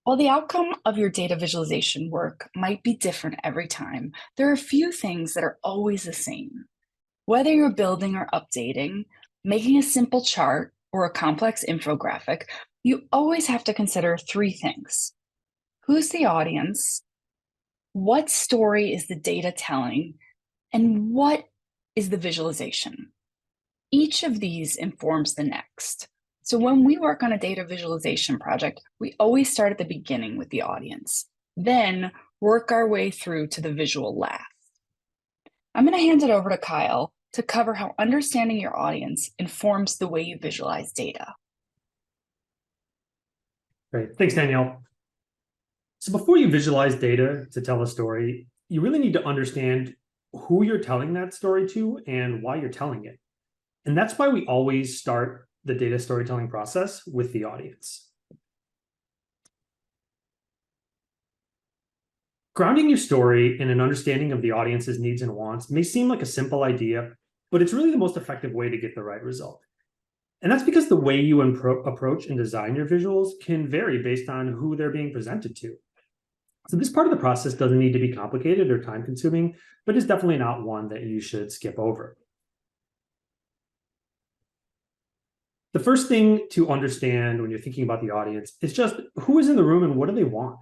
While the outcome of your data visualization work might be different every time, there are a few things that are always the same. Whether you're building or updating, making a simple chart, or a complex infographic, you always have to consider three things. Who's the audience? What story is the data telling? And what is the visualization? Each of these informs the next. So when we work on a data visualization project, we always start at the beginning with the audience, then work our way through to the visual last. I'm going to hand it over to Kyle to cover how understanding your audience informs the way you visualize data. Great. Thanks, Danielle. So before you visualize data to tell a story, you really need to understand who you're telling that story to and why you're telling it. And that's why we always start the data storytelling process with the audience. Grounding your story in an understanding of the audience's needs and wants may seem like a simple idea, but it's really the most effective way to get the right result. And that's because the way you approach and design your visuals can vary based on who they're being presented to. So this part of the process doesn't need to be complicated or time-consuming, but is definitely not one that you should skip over. The first thing to understand when you're thinking about the audience is just who is in the room and what do they want?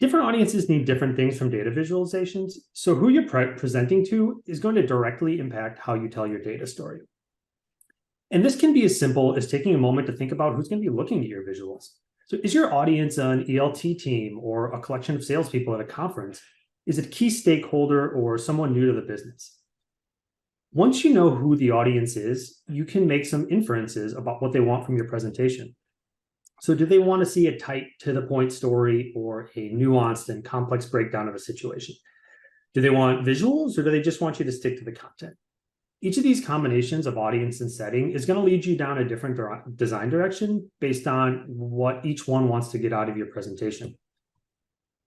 Different audiences need different things from data visualizations, so who you're presenting to is going to directly impact how you tell your data story. And this can be as simple as taking a moment to think about who's going to be looking at your visuals. So is your audience an ELT team or a collection of salespeople at a conference? Is it a key stakeholder or someone new to the business? Once you know who the audience is, you can make some inferences about what they want from your presentation. So do they want to see a tight, to-the-point story or a nuanced and complex breakdown of a situation? Do they want visuals or do they just want you to stick to the content? Each of these combinations of audience and setting is going to lead you down a different design direction based on what each one wants to get out of your presentation.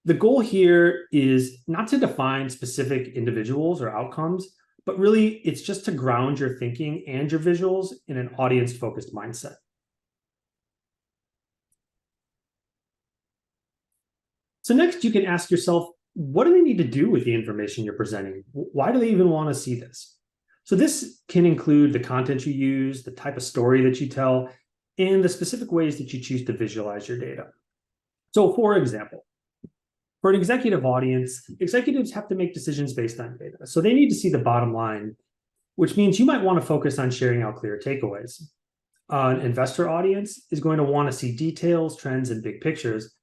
The goal here is not to define specific individuals or outcomes, but really it's just to ground your thinking and your visuals in an audience-focused mindset. So next, you can ask yourself, what do they need to do with the information you're presenting? Why do they even want to see this? So this can include the content you use, the type of story that you tell, and the specific ways that you choose to visualize your data. So for example, for an executive audience, executives have to make decisions based on data. So they need to see the bottom line, which means you might want to focus on sharing out clear takeaways. An investor audience is going to want to see details, trends, and big pictures,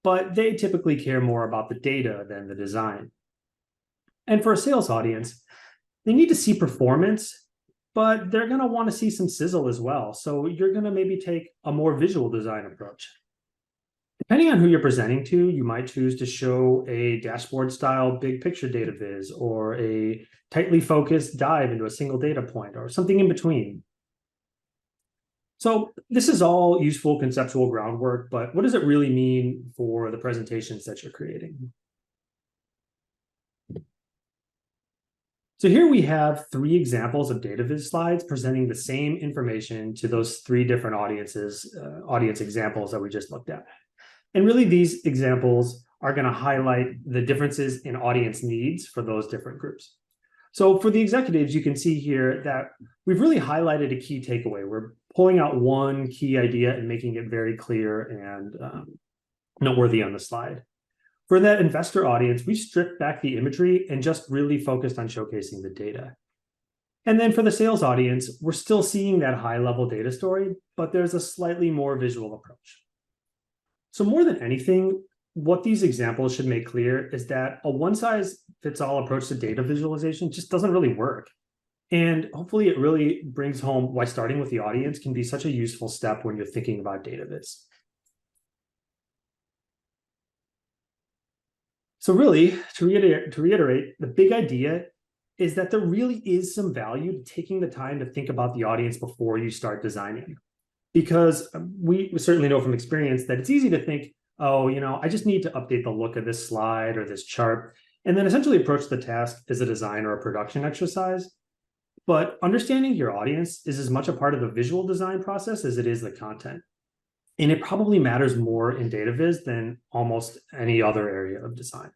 but they typically care more about the data than the design. And for a sales audience, they need to see performance, but they're going to want to see some sizzle as well. So you're going to maybe take a more visual design approach. Depending on who you're presenting to, you might choose to show a dashboard style big picture data viz or a tightly focused dive into a single data point or something in between. So this is all useful conceptual groundwork, but what does it really mean for the presentations that you're creating? So here we have 3 examples of data viz slides presenting the same information to those 3 different audiences, audience examples that we just looked at. And really these examples are going to highlight the differences in audience needs for those different groups. So for the executives, you can see here that we've really highlighted a key takeaway. We're pulling out one key idea and making it very clear and noteworthy on the slide. For that investor audience, we stripped back the imagery and just really focused on showcasing the data. And then for the sales audience, we're still seeing that high-level data story, but there's a slightly more visual approach. So more than anything, what these examples should make clear is that a one-size-fits-all approach to data visualization just doesn't really work. And hopefully it really brings home why starting with the audience can be such a useful step when you're thinking about data viz. So really, to reiterate, the big idea is that there really is some value to taking the time to think about the audience before you start designing. Because we certainly know from experience that it's easy to think, oh, I just need to update the look of this slide or this chart, and then essentially approach the task as a design or a production exercise. But understanding your audience is as much a part of the visual design process as it is the content. And it probably matters more in data viz than almost any other area of design.